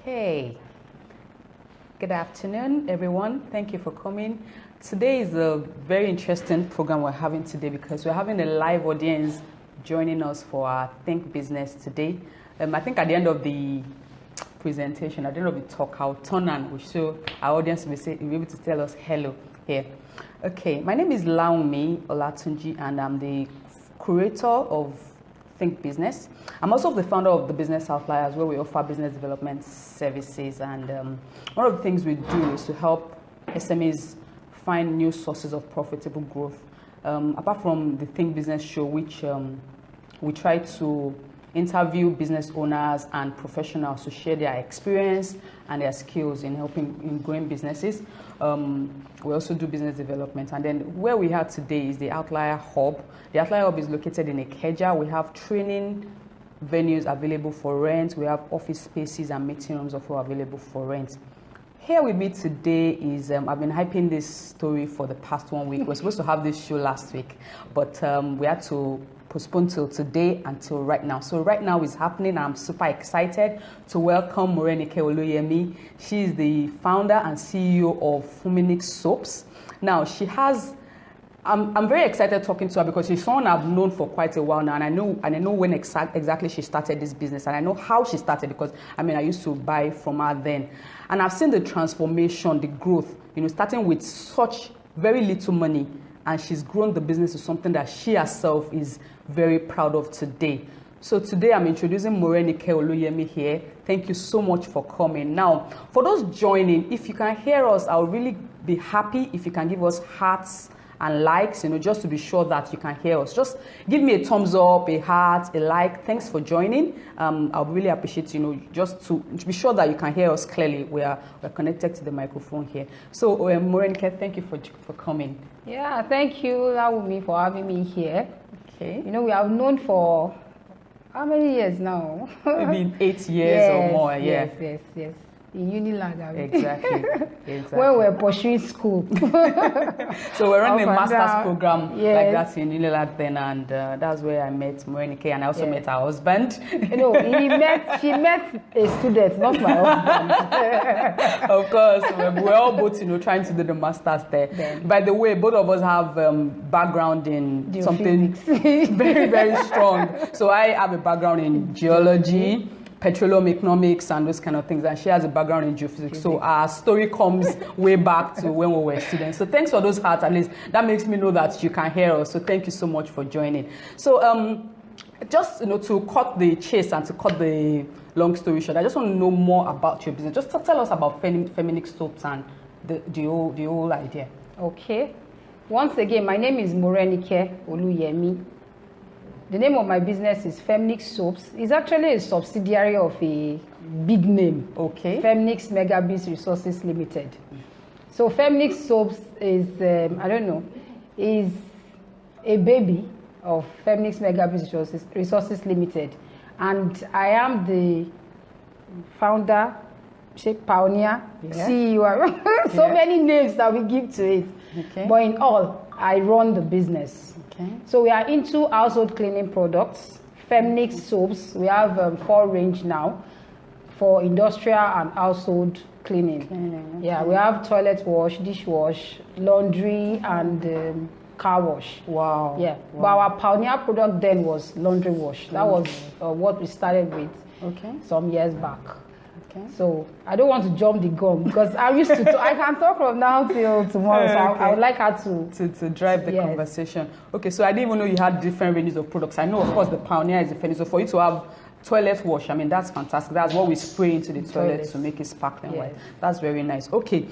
Okay. Good afternoon, everyone. Thank you for coming. Today is a very interesting program we're having today because we're having a live audience joining us for our Think Business today. I think at the end of the presentation, at the end of the talk, I'll turn and we'll show our audience will be able to tell us hello here. Okay, my name is Lawunmi Olatunji and I'm the curator of Think Business. I'm also the founder of the Business Outliers, where we offer business development services, and one of the things we do is to help SMEs find new sources of profitable growth. Apart from the Think Business show, which we try to interview business owners and professionals to share their experience and their skills in helping in growing businesses. We also do business development, and then where we are today is the Outlier Hub. The Outlier Hub is located in Ikeja. We have training venues available for rent. We have office spaces and meeting rooms also available for rent. Here with me today is, I've been hyping this story for the past 1 week. We're supposed to have this show last week, but we had to postpone till today until right now. So right now it's happening. I'm super excited to welcome Morenike Oluyemi. She is the founder and CEO of Femnix soaps. Now she has, I'm very excited talking to her because she's someone I've known for quite a while now, and I know when exactly she started this business, and I know how she started because I used to buy from her then, and I've seen the transformation, the growth. Starting with such very little money, and she's grown the business to something that she herself is very proud of today. So today I'm introducing Morenike Oluyemi here. Thank you so much for coming. Now, for those joining, if you can hear us, I'll really be happy if you can give us hearts and likes, just to be sure that you can hear us. Just give me a thumbs up, a heart, a like. Thanks for joining. I'll really appreciate, just to be sure that you can hear us clearly. We're connected to the microphone here. So, Morenike, thank you for coming. Yeah, thank you, Lawunmi, for having me here. Okay. We have known for how many years now? Maybe 8 years or more. Yeah. Yes. In Unilag. Exactly. When we're pursuing school. So we're running a master's program like that in Unilag then, and that's where I met Morenike, and I also met her husband. She met a student, not my husband. Of course, we're all both, trying to do the master's there. Then. By the way, both of us have background in something very, very strong. So I have a background in geology, petroleum economics, and those kind of things, and she has a background in geophysics. So our story comes way back to when we were students. So thanks for those hearts. At least that makes me know that you can hear us. So thank you so much for joining. So just to cut the chase and to cut the long story short, I just want to know more about your business. Just tell us about Femnix soaps and the whole idea. Okay. Once again, my name is Morenike Oluyemi. The name of my business is Femnix Soaps. It's actually a subsidiary of a big name. Okay. Femnix Megabits Resources Limited. So Femnix Soaps is, is a baby of Femnix Megabits Resources Limited. And I am the founder, pioneer, CEO. So many names that we give to it. Okay. But in all, I run the business. Okay. So we are into household cleaning products, Femnix soaps. We have 4 range now for industrial and household cleaning. Yeah, we have toilet wash, dishwash, laundry, and car wash. Wow. Yeah. Wow. But our pioneer product then was laundry wash. That was what we started with some years back. Okay. So I don't want to jump the gun because I used to. I can talk from now till tomorrow. So I would like her to drive the conversation. Okay. So I didn't even know you had different ranges of products. I know, of course, the pioneer is the Femnix. So for you to have toilet wash, that's fantastic. That's what we spray into the toilet to make it sparkling white. That's very nice. Okay.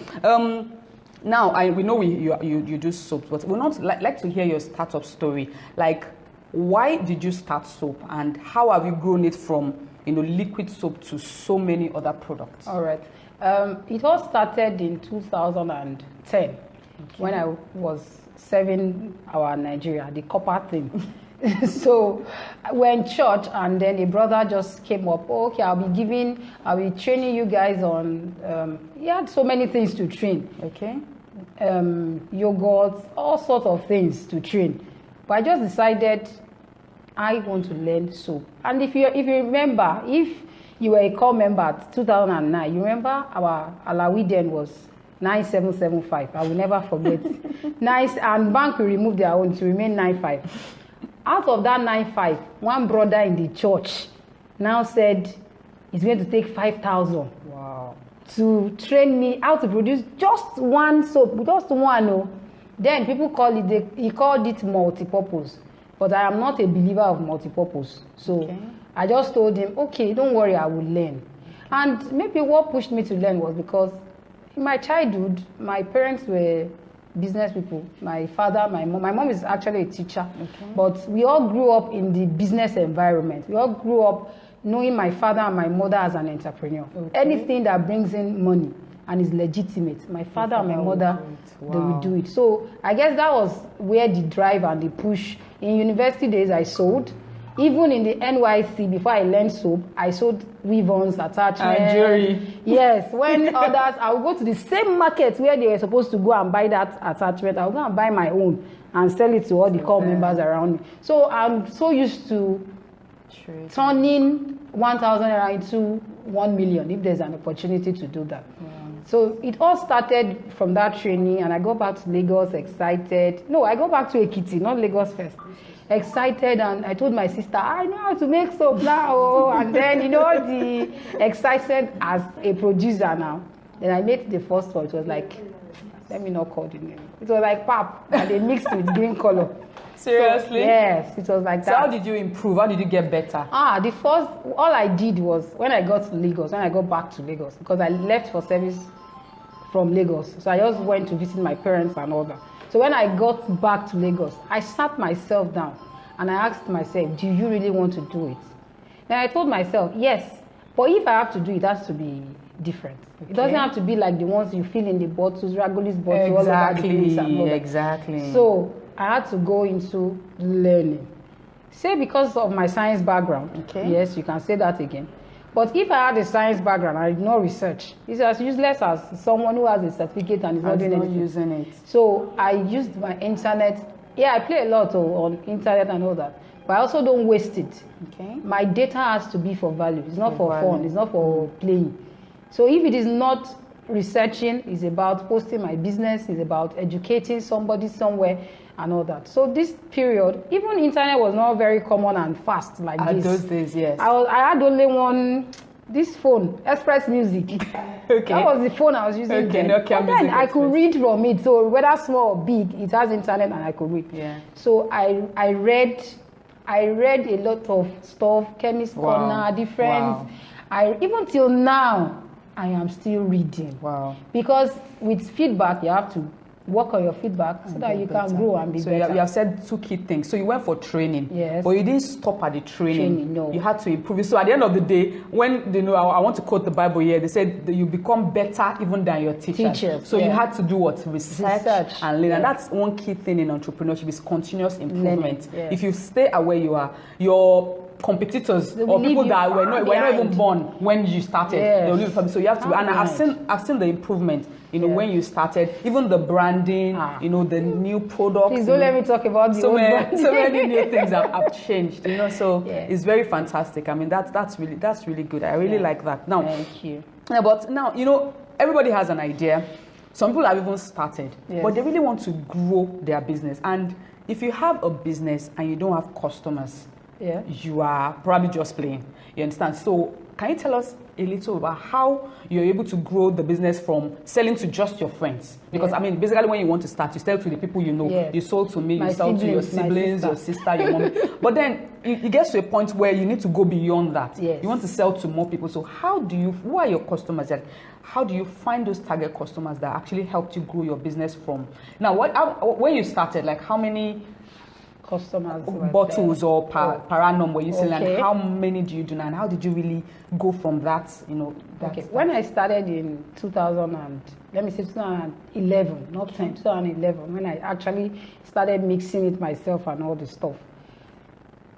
Now we know you do soaps, but we not like to hear your startup story. Like, why did you start soap, and how have you grown it from liquid soap to so many other products? All right. It all started in 2010 when I was serving our Nigeria, the copper thing. So we're in church, and then a brother just came up. Okay, I'll be training you guys on. He had so many things to train. Okay. Yogurts, all sorts of things to train. But I just decided I want to learn soap. And if you remember, if you were a core member at 2009. You remember our Alawi then was 9775. I will never forget. Nice, and bank will remove their own to remain 95. Out of that 95, one brother in the church now said he's going to take 5,000. Wow. To train me how to produce just one soap, just one. Oh. Then people call it, he called it multi-purpose. But I am not a believer of multi-purpose. So okay. I just told him, okay, don't worry, I will learn. And maybe what pushed me to learn was because in my childhood, my parents were business people. My father, my mom. My mom is actually a teacher. Okay. But we all grew up in the business environment. We all grew up knowing my father and my mother as an entrepreneur. Okay. Anything that brings in money and is legitimate, my father and my mother, wow. They will do it. So I guess that was where the drive and the push. In university days, I sold. Even in the NYC, before I learned soap, I sold weave-ons, attachments. Jewelry. Yes. When others, I would go to the same market where they were supposed to go and buy that attachment. I would go and buy my own and sell it to all the core members around me. So I'm so used to turning 1,000 naira into 1 million if there's an opportunity to do that. Yeah. So it all started from that training, and I go back to Lagos excited. No, I go back to Ekiti, not Lagos first. Excited, and I told my sister, I know how to make soap now. And then, you know, the excited as a producer now. Then I made the first one. It was like, let me not call the name. It was like pap, and they mixed with green color. Seriously? So, yes, it was like that. So how did you improve? How did you get better? The first, all I did was, when I got to Lagos, when I got back to Lagos, because I left for service from Lagos. So I just went to visit my parents and all that. So when I got back to Lagos, I sat myself down and I asked myself, do you really want to do it? Then I told myself, yes, but if I have to do it, it has to be different. Okay. It doesn't have to be like the ones you fill in the bottles, Ragolis bottles, all over the place and all that. Exactly. So I had to go into learning. Say because of my science background, okay. Yes, you can say that again. But if I had a science background, I did not research. It's as useless as someone who has a certificate and is not doing anything. Using it. So I used my internet. Yeah, I play a lot on internet and all that. But I also don't waste it. Okay. My data has to be for value. It's not for fun. It's not for playing. So if it is not researching, it's about posting my business, it's about educating somebody somewhere and all that. So this period, even internet was not very common and fast like this. At those days, yes. I had only one, this phone, Express Music. Okay. That was the phone I was using. Okay, then. Nokia Music. Then I could read from it. So whether small or big, it has internet and I could read. Yeah. So I read a lot of stuff, Chemist Corner, different. Wow. Even till now, I am still reading. Wow. Because with feedback, you have to work on your feedback so that you can grow and be better. So you have said two key things. So you went for training, yes, but you didn't stop at the training. No. You had to improve it. So at the end of the day, when they know, I want to quote the Bible here, they said that you become better even than your teachers. So you had to do what? Research and learn. Yeah. And that's one key thing in entrepreneurship is continuous improvement. Yeah. If you stay at where you are, your competitors or people that were not even born when you started, they'll leave from. So you have to, and I've seen the improvement. You know, when you started, even the branding, you know, the new products. Please don't let me talk about the so many new things have changed. You know, so it's very fantastic. I mean, that's really good. I really like that. Now, thank you. Yeah, but now, you know, everybody has an idea. Some people have even started, but they really want to grow their business. And if you have a business and you don't have customers, you are probably just playing. You understand? So can you tell us a little about how you're able to grow the business from selling to just your friends? Because I mean, basically when you want to start, you sell to the people you know. You sold to me, you sell to your siblings, your sister, your mom. But then it gets to a point where you need to go beyond that. You want to sell to more people. So who are your customers? Like, how do you find those target customers that actually helped you grow your business from? Now, when you started, like how many customers bottles or per annum were you selling, and how many do you do now, and how did you really go from that, you know? When I started in 2011, not 10, 2011, when I actually started mixing it myself and all the stuff,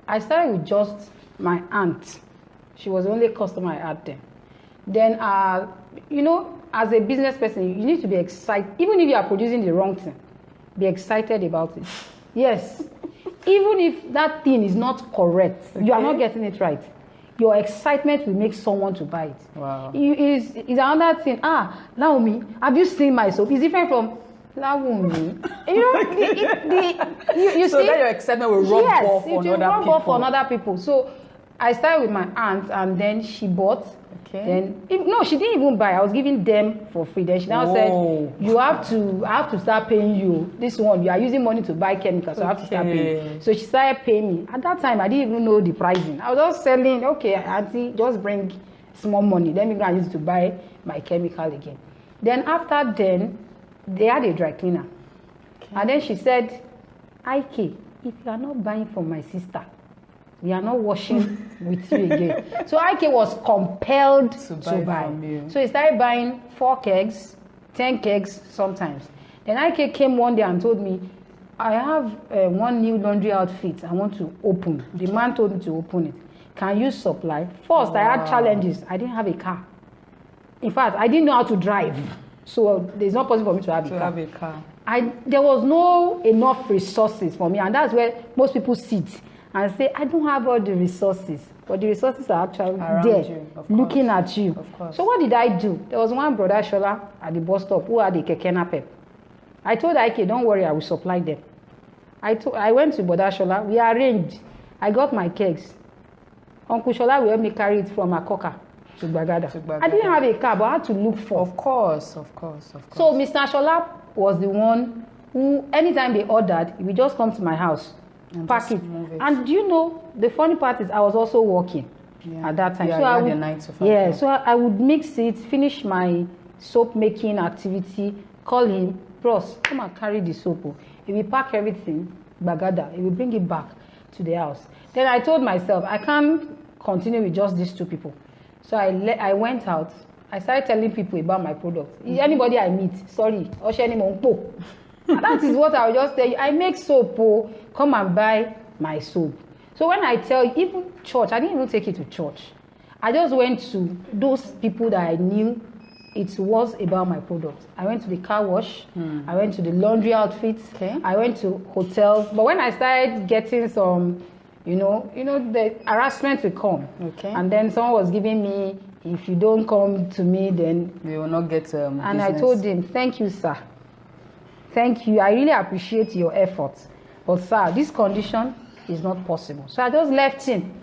I started with just my aunt. She was the only customer I had then. Then, you know, as a business person, you need to be excited. Even if you are producing the wrong thing, be excited about it. Yes. Even if that thing is not correct, you are not getting it right. your excitement will make someone to buy it. Wow. Is another thing. Lawunmi, have you seen my soap? It's different from Lawunmi. You so see? that your excitement will rub off on other people. Off on other people. So I started with my aunt, and then she bought. Okay. Then she didn't even buy. I was giving them for free. Then she now said, I have to start paying you. This one, you are using money to buy chemicals, so I have to start paying. So she started paying me. At that time, I didn't even know the pricing. I was just selling, okay, auntie, just bring small money. Let me go and use it to buy my chemical again. Then after then, they had a dry cleaner. Okay. And then she said, Ike, if you are not buying from my sister, we are not washing with you again. So Ike was compelled to buy. From you. So he started buying 4 kegs, 10 kegs sometimes. Then Ike came one day and told me, I have one new laundry outfit I want to open. The man told me to open it. Can you supply? First, I had challenges. I didn't have a car. In fact, I didn't know how to drive. So there's not possible for me to have a car. There was no enough resources for me. And that's where most people sit and say, I don't have all the resources. But the resources are actually around there, looking at you. Of course. So what did I do? There was one brother, Shola, at the bus stop who had a keke napep. I told Ike, don't worry, I will supply them. I went to Brother Shola. We arranged. I got my kegs. Uncle Shola will help me carry it from Akoka to Bagada. I didn't have a car, but I had to look for. Of course. So Mr. Shola was the one who, anytime they ordered, he would just come to my house. And pack it. And you know, the funny part is I was also working at that time. So I would mix it, finish my soap making activity, call him, bros, come and carry the soap. He will pack everything, Bagada, he will bring it back to the house. Then I told myself, I can't continue with just these 2 people. So I went out, I started telling people about my product. Anybody I meet, sorry, that is what I will just tell you. I make soap, come and buy my soap. So when I tell you, even church, I didn't even take it to church. I just went to those people that I knew it was about my product. I went to the car wash, I went to the laundry outfits, I went to hotels. But when I started getting some, the harassment will come. And then someone was giving me, if you don't come to me, then you will not get and business. I told him, thank you, sir. Thank you. I really appreciate your efforts. But sir, this condition is not possible. So I just left him.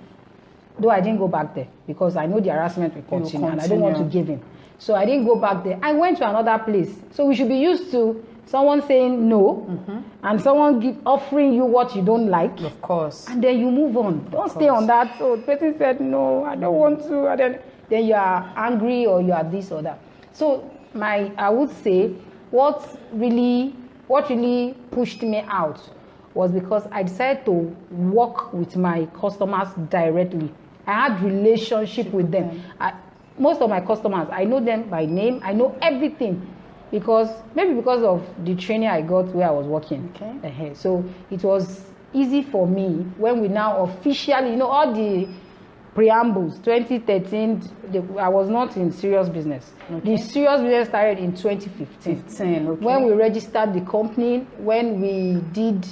Though I didn't go back there because I know the harassment will continue and I don't want to give him. So I didn't go back there. I went to another place. So we should be used to someone saying no and someone offering you what you don't like. Of course. And then you move on. Don't stay on that. So the person said, no, I don't want to. And then you are angry or you are this or that. So I would say what really pushed me out was because I decided to work with my customers directly. I had relationship with them. Most of my customers, I know them by name. I know everything because of the training I got where I was working. So it was easy for me when we now officially, all the preambles, 2013, I was not in serious business. The serious business started in 2015. When we registered the company, when we did,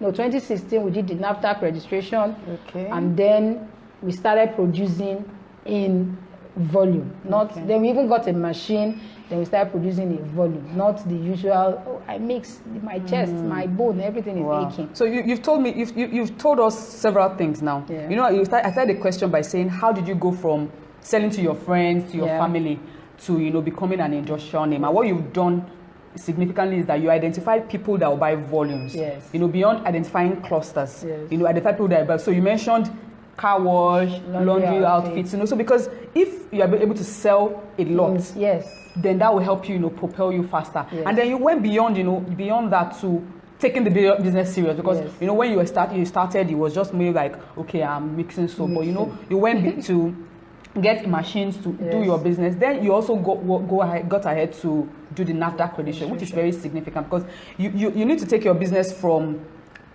2016, we did the NAFTA registration. And then we started producing in volume. Then we even got a machine, then we started producing in volume. Not the usual, I mix my chest, my bone, everything is aching. So you've told me, you've told us several things now. I started the question by saying, how did you go from selling to your friends, to your family, to becoming an industrial name? And what you've done significantly is that you identified people that will buy volumes. Beyond identifying clusters. Identify people that buy. So you mentioned car wash, laundry outfits, so because if you are able to sell a lot, then that will help you, propel you faster. And then you went beyond that to taking the business serious because when you started, it was just maybe like, okay, I'm mixing soap, but you went to get machines to do your business. Then you also got ahead to do the NAFTA accreditation, which is very significant because you need to take your business from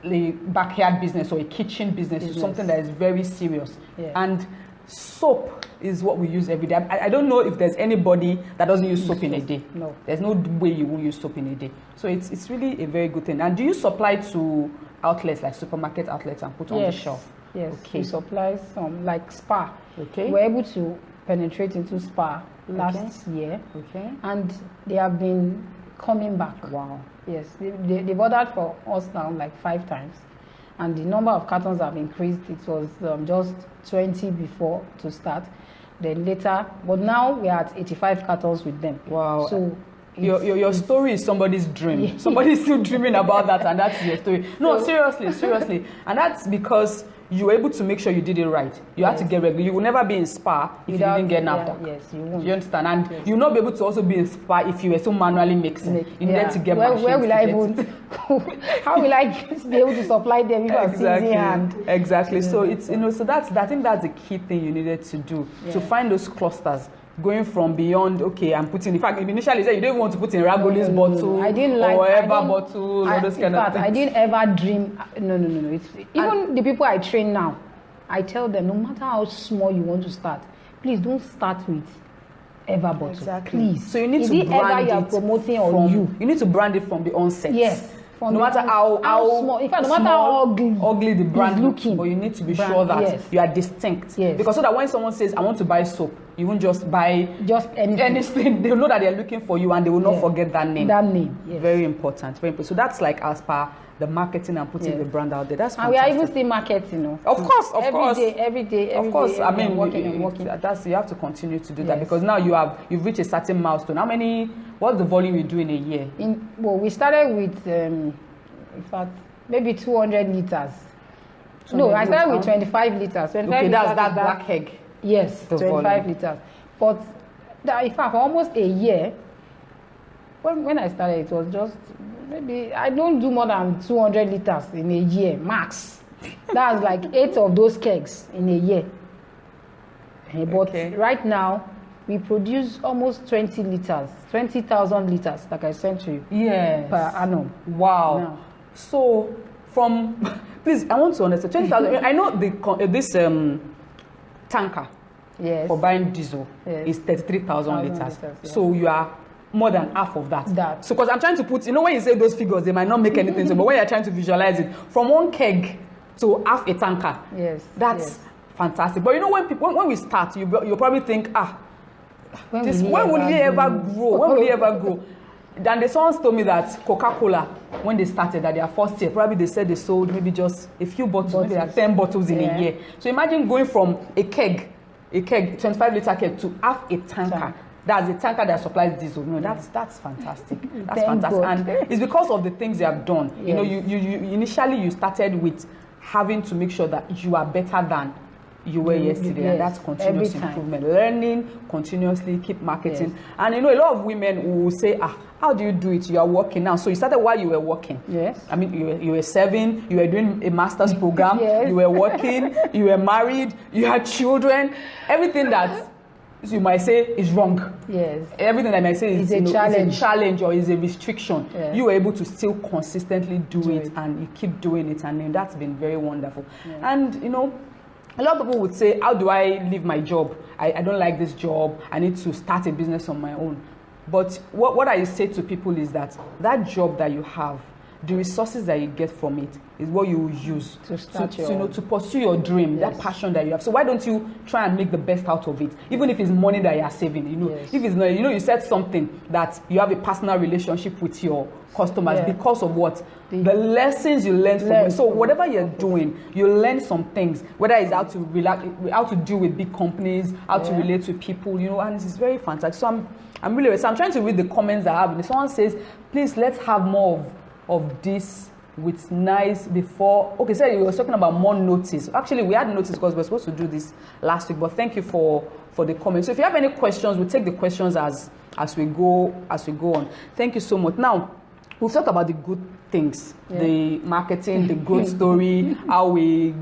a backyard business or a kitchen business to something that is very serious. And soap is what we use every day. I don't know if there's anybody that doesn't use soap in a day. No. There's no way you won't use soap in a day. So it's really a very good thing. And do you supply to outlets, like supermarket outlets, and put on the shelf. Yes. Okay. We supply some, like Spa. Okay. We're able to penetrate into Spa last year. Okay. And they have been coming back. Wow. Yes. They've ordered for us now like 5 times. And the number of cartons have increased. It was just 20 before to start. Then later, but now we are at 85 cartons with them. Wow. So your story is somebody's dream. Somebody's still dreaming about that, and that's your story. No, seriously. And that's because you were able to make sure you did it right. You had to get regular. You will never be in Spa if you didn't get NAFDAC. Yes, you won't. You understand? And you'll not be able to also be in Spa if you were so manually mixing. You needed to get machines. Where will I even? How will I be able to supply them if I'm easy hand? Exactly. So it's so I think that's the key thing you needed to do, to find those clusters. Going from beyond, okay, I'm putting, in fact, initially you said you didn't want to put in Ragoli's bottle, I didn't like, or whatever bottle, all those kind of things. I didn't ever dream, no. Even the people I train now, I tell them, no matter how small you want to start, please don't start with ever bottle. Exactly. Please. So you need to brand it promoting from, on you. You need to brand it from the onset. Yes. No matter how small, in fact, no matter how ugly the brand is looking, but you need to be sure that you are distinct. Yes. Because so that when someone says, I want to buy soap, you won't just buy anything. They will know that they're looking for you, and they will not forget that name. That name, yes. Very important. Very important. So that's like as per the marketing and putting the brand out there. That's fantastic. And we are even still marketing, Of course. Every day. Of course. I mean, working. You have to continue to do that, because now you've reached a certain milestone. What's the volume you do in a year? We started with, in fact, maybe 200 liters. No, I started with 25 liters. 25 okay, liters that's black egg. Yes, 25 liters. But in fact, for almost a year, when I started, it was just maybe, I don't do more than 200 liters in a year, max. That's like 8 of those kegs in a year. But right now, we produce almost 20 liters, 20,000 liters, like I sent to you. Yes. Per annum. Wow. Now. So, please, I want to understand, 20,000, I know this tanker for buying diesel is 33,000 liters. So you are more than half of that. So, because I'm trying to put, when you say those figures, they might not make anything, but when you're trying to visualize it, from one keg to half a tanker, that's fantastic. But when we start, you'll probably think, when will it ever grow? When will it ever grow? Then someone told me that Coca-Cola, when they started, that their first year, probably they said they sold maybe just a few bottles. Maybe like 10 bottles in a year. So imagine going from a keg, 25-liter keg, to half a tanker. That's a tanker that supplies diesel. That's fantastic. That's fantastic. And it's because of the things you have done. You initially you started with having to make sure that you are better than you were yesterday, and that's continuous improvement. Learning continuously, keep marketing. And a lot of women will say, how do you do it? You are working now. So you started while you were working. Yes. I mean, you were serving, you were doing a master's program, you were working, you were married, you had children. Everything that you might say is wrong. Yes. Everything I might say is a challenge or is a restriction. Yes. You were able to still consistently do it, and you keep doing it, and that's been very wonderful. Yeah. And a lot of people would say, how do I leave my job? I don't like this job. I need to start a business on my own. But what I say to people is that job that you have, the resources that you get from it is what you will use to pursue your dream, that passion that you have. So why don't you try and make the best out of it, even if it's money that you are saving? If it's not, you said something that you have a personal relationship with your customers because of what the lessons you learned from it. So whatever you're doing, you learn some things, whether it's how to deal with big companies, how to relate to people, and it's very fantastic. So I'm really excited. I'm trying to read the comments I have. And someone says, please let's have more of this with nice before. Okay, so you were talking about more notice. Actually, we had notice because we were supposed to do this last week, but thank you for the comments. So if you have any questions, we'll take the questions as we go on. Thank you so much. Now, we've talked about the good things, the marketing, the growth story, how we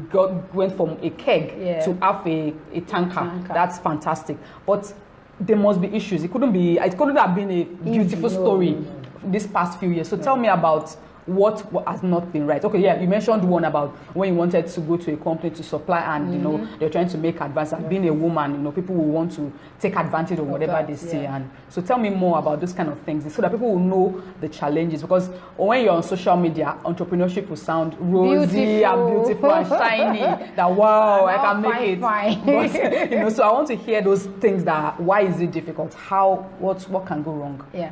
went from a keg to half a tanker. That's fantastic. But there must be issues. It couldn't have been a beautiful story this past few years. So tell me about what has not been right. Okay, yeah, you mentioned one about when you wanted to go to a company to supply and, you know, they're trying to make advance. And being a woman, you know, people will want to take advantage of whatever they see. And so tell me more about those kind of things so that people will know the challenges. Because when you're on social media, entrepreneurship will sound rosy and beautiful and shiny. That, wow, I can make it. But, you know, so I want to hear those things that, why is it difficult? What can go wrong? Yeah.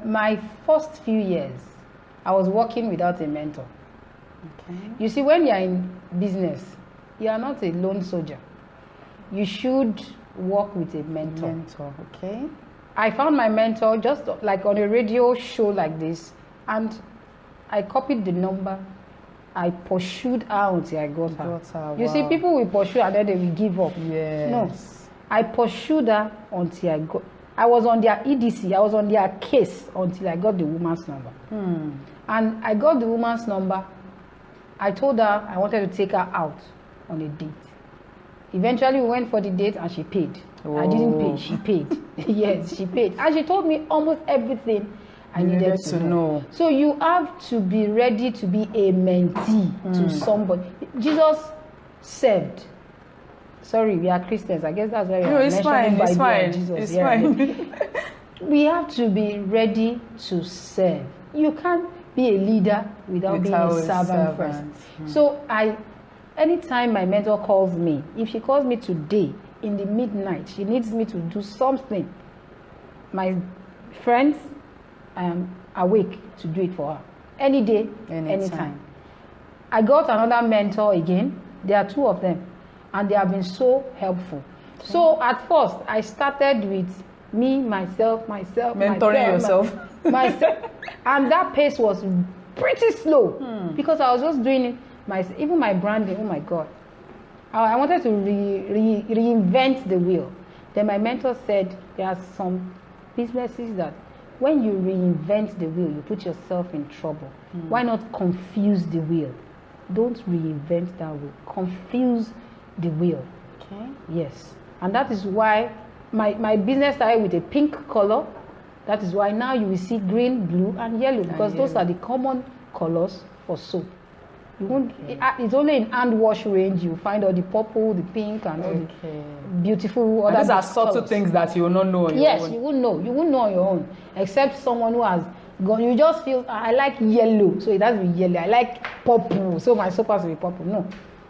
My first few years, I was working without a mentor. Okay. You see, when you're in business, you are not a lone soldier. You should work with a mentor. Okay. I found my mentor just like on a radio show like this, and I copied the number. I pursued her until I got her. You see, people will pursue and then they will give up. Yes. No. I pursued her until I got. I was on their EDC. I was on their case until I got the woman's number. And I got the woman's number. I told her I wanted to take her out on a date. Eventually, we went for the date and she paid. I didn't pay. She paid. Yes, she paid. And she told me almost everything I needed to know. So you have to be ready to be a mentee to somebody. Jesus served. Sorry, we are Christians. I guess that's why we are mentioning Bible and Jesus. It's fine. We have to be ready to serve. You can't be a leader without being a servant first. So anytime my mentor calls me, if she calls me today in the midnight, she needs me to do something, my friends, I am awake to do it for her. Any day, anytime. I got another mentor again. There are two of them, and they have been so helpful. Okay. So at first, I started with me, myself. Mentoring yourself. Myself. And that pace was pretty slow because I was just doing it even my branding. Oh my God. I wanted to reinvent the wheel. Then my mentor said there are some businesses that when you reinvent the wheel, you put yourself in trouble. Why not confuse the wheel? Don't reinvent that wheel. Confuse the wheel. Okay. Yes. And that is why my business started with a pink color. That is why now you will see green, blue, and yellow, because those are the common colors for soap. You won't. It's only in hand wash range you find all the purple, the pink, and all the beautiful other. These are subtle things that you will not know. Yes, you won't know. You won't know on your own, except someone who has gone. You just feel I like yellow, so it has to be yellow. I like purple, so my soap has to be purple. No,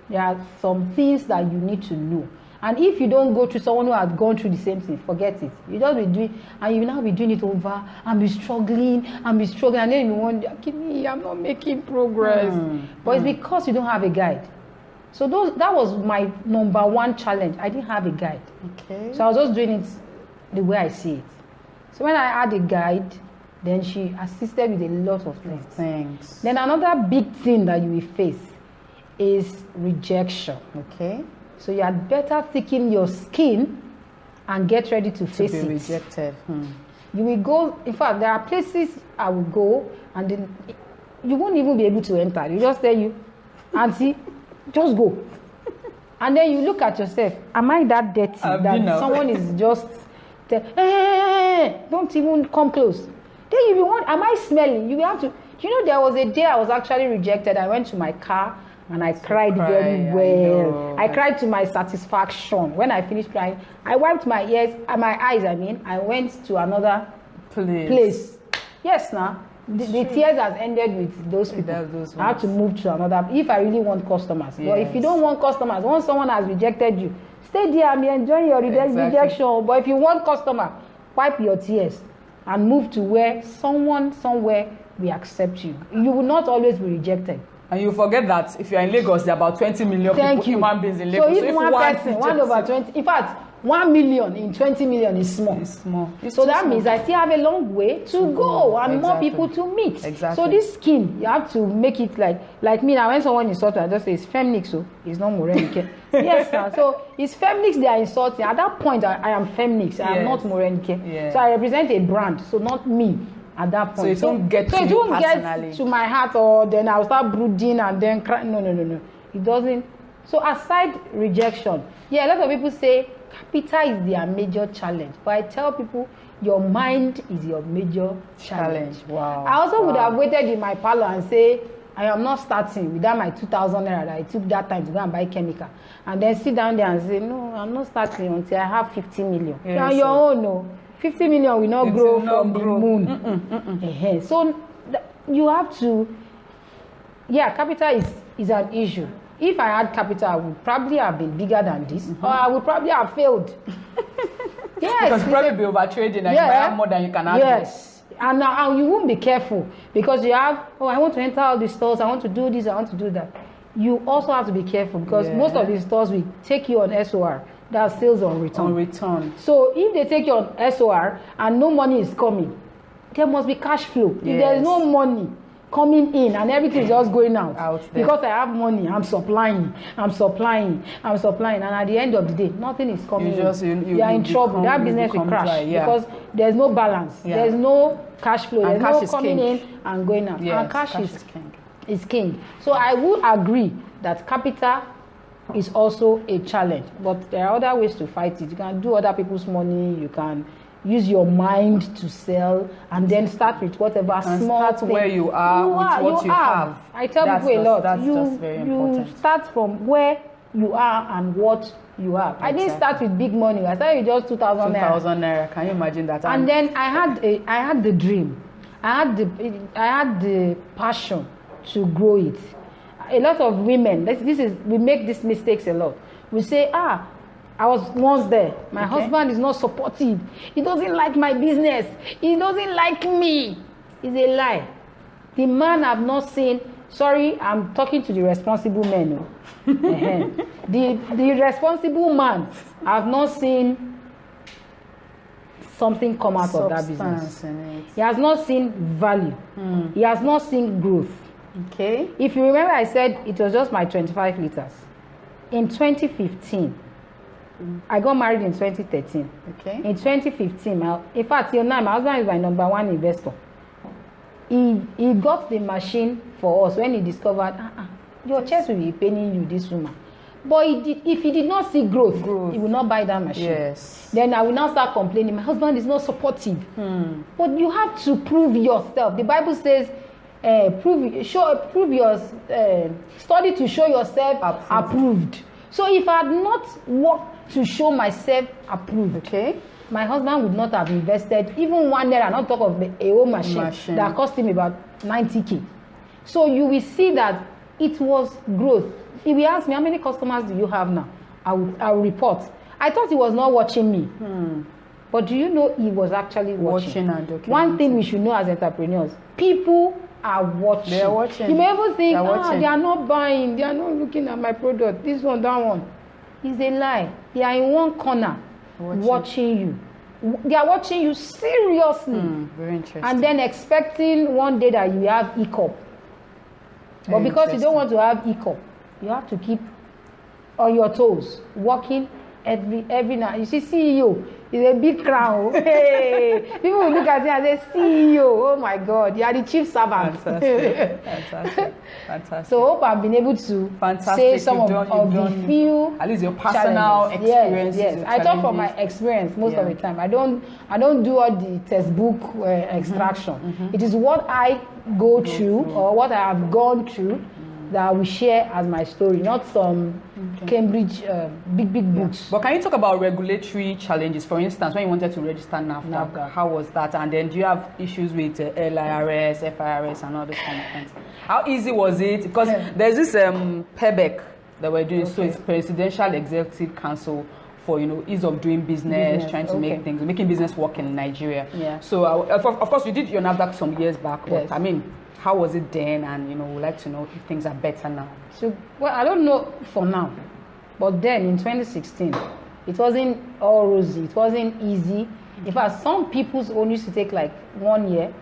there are some things that you need to know. And if you don't go through someone who has gone through the same thing, forget it. You just be doing, and you will now be doing it over, and be struggling, and then you wonder, I'm not making progress. But it's because you don't have a guide. So that was my number one challenge. I didn't have a guide. Okay. So I was just doing it the way I see it. So when I had a guide, then she assisted with a lot of things. Then another big thing that you will face is rejection. Okay. So you had better thicken your skin and get ready to face it. Rejected. You will go. In fact, there are places I will go, and then you won't even be able to enter. You just tell you, Auntie, just go. And then you look at yourself. Am I that dirty that someone is just hey, don't even come close? Then you will want. Am I smelling? You will have to. You know, there was a day I was actually rejected. I went to my car. And I cried very well. I cried to my satisfaction. When I finished crying, I wiped my eyes. I went to another place. Yes, now the tears has ended with those people. I have to move to another. If I really want customers, but if you don't want customers, once someone has rejected you, stay there and be enjoying your rejection. But if you want customer, wipe your tears and move to where someone somewhere will accept you. You will not always be rejected. And you forget that if you're in Lagos, there are about 20 million human beings in Lagos. So if one person, 1 over 20, in fact, 1 million in 20 million is small. It's small. So that means I still have a long way to go and more people to meet. Exactly. So this scheme, you have to make it like me. Now when someone insults me, I just say it's Femnix, so it's not Morenike. Yes, sir. So it's Femnix they are insulting. At that point, I am Femnix. I am not Morenike. Yes. So I represent a brand, so not me. At that point, so it won't get to you personally. Get to my heart, or then I'll start brooding and then cry. No. It doesn't. So aside rejection, a lot of people say capital is their major challenge. But I tell people, Your mind is your major challenge. Wow. I also would have waited in my parlor and say, I am not starting without my 2,000 naira that I took that time to go and buy chemical. And then sit down there and say, no, I'm not starting until I have 50 million. Yes, on your own, no. 50 million will not grow from the moon. So you have to, capital is an issue. If I had capital, I would probably have been bigger than this, or I would probably have failed. Yes. Because you probably be overtrading and you might have more than you can handle. Yes. And now you won't be careful because you have, I want to enter all the stores, I want to do this, I want to do that. You also have to be careful because most of the stores will take you on SOR, that's sales on return. So if they take you on SOR and no money is coming, there must be cash flow. If there is no money coming in and everything is just going out because I have money, I'm supplying, and at the end of the day, nothing is coming in. You are in trouble. That business will crash because there's no balance. There's no cash flow. There's no coming in and going out. And cash is king. So I would agree that capital is also a challenge, but there are other ways to fight it. You can do other people's money. You can use your mind to sell and then start with whatever and small start thing. Where you are with what you have. I tell people a lot. That's just very important. You start from where you are and what you have. Exactly. I didn't start with big money. I started with just 2,000 naira. 2,000 naira. Can you imagine that? And then I had the dream. I had the passion to grow it. A lot of women, we make these mistakes a lot. We say, I was once there. My husband is not supportive. He doesn't like my business. He doesn't like me. It's a lie. The man I've not seen. Sorry, I'm talking to the responsible men. The responsible man, I've not seen something come out of that business. He has not seen value. He has not seen growth. Okay. If you remember, I said it was just my 25 liters. In 2015, I got married in 2013. Okay. In 2015, in fact, till now, my husband is my number one investor. He got the machine for us when he discovered, your chest will be paining you, this woman. But if he did not see growth, he will not buy that machine. Yes. Then I will now start complaining, my husband is not supportive. But you have to prove yourself. The Bible says, study to show yourself approved. So if I had not worked to show myself approved, my husband would not have invested even 1 naira, not talk of a whole machine that cost him about 90k. So you will see that it was growth. If he asked me, how many customers do you have now? I will report. I thought he was not watching me. But do you know he was actually watching? One thing we should know as entrepreneurs, people are watching. They are watching. You may even think, they are not buying, they are not looking at my product, this one, that one. It's a lie. They are in one corner watching you. They are watching you seriously. Very interesting. And then expecting one day that you have hiccup. But because you don't want to have hiccup, you have to keep on your toes, working every night. You see, CEO is a big crown. Hey, people will look at you and say, CEO, oh my God, you are the chief servant. Fantastic. So hope I've been able to say some of the few at least your personal experiences. Yes. I talk from my experience most of the time. I don't do all the textbook extraction. It is what I go through or what I have gone through that I will share as my story, not some Cambridge big books. But can you talk about regulatory challenges? For instance, when you wanted to register NAFDAC, how was that? And then do you have issues with LIRS, FIRS, and all those kind of things? How easy was it? Because there's this PEBEC that we're doing, so it's Presidential Executive Council for ease of doing business, trying to make things, making business work in Nigeria. Yeah. So of course you did your NAFDAC some years back, but I mean, how was it then? And we'd like to know if things are better now. So, well, I don't know for now, but then in 2016, it wasn't all rosy. It wasn't easy. In fact, some people's own used to take like 1 year,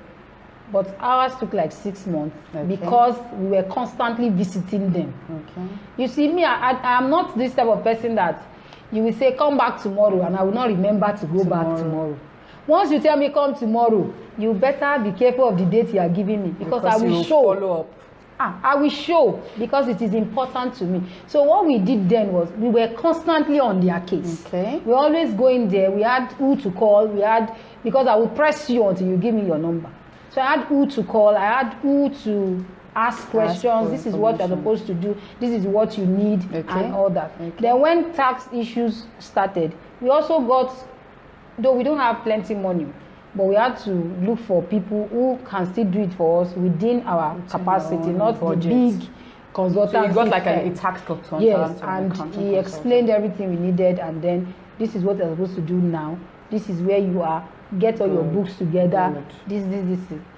but ours took like 6 months because we were constantly visiting them. You see, me, I am not this type of person that you will say, come back tomorrow, and I will not remember to go back tomorrow. Once you tell me come tomorrow, you better be careful of the date you are giving me because I will show. Follow up. I will show because it is important to me. So what we did then was we were constantly on their case. Okay. We always going there. We had who to call. We had, because I will press you until you give me your number. So I had who to call. I had who to ask questions. This is what you're supposed to do. This is what you need, and all that. Okay. Then when tax issues started, we also got, though we don't have plenty money, but we had to look for people who can still do it for us within our capacity, not the big consultant. So you got like a tax consultant? Yes, and he explained everything we needed, and then this is what you're supposed to do now. This is where you are. Get all your books together. This,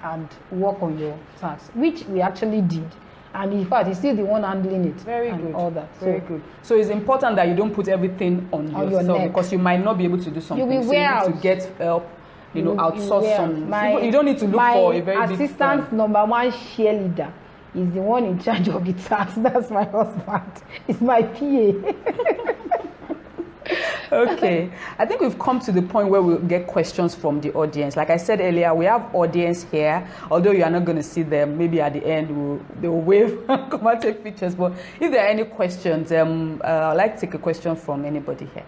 and work on your tax, which we actually did. And in fact, he's still the one handling it. Very good. All that. Very good. So it's important that you don't put everything on yourself, because you might not be able to do something. You will wear out. So you need to get help. You know, outsource some. You don't need to look for a very big firm. My assistant number one cheerleader is the one in charge of the tax. That's my husband. It's my PA. Okay, I think we've come to the point where we'll get questions from the audience. Like I said earlier, we have audience here, although you are not going to see them. Maybe at the end they will wave, come and take pictures. But if there are any questions, I'd like to take a question from anybody here.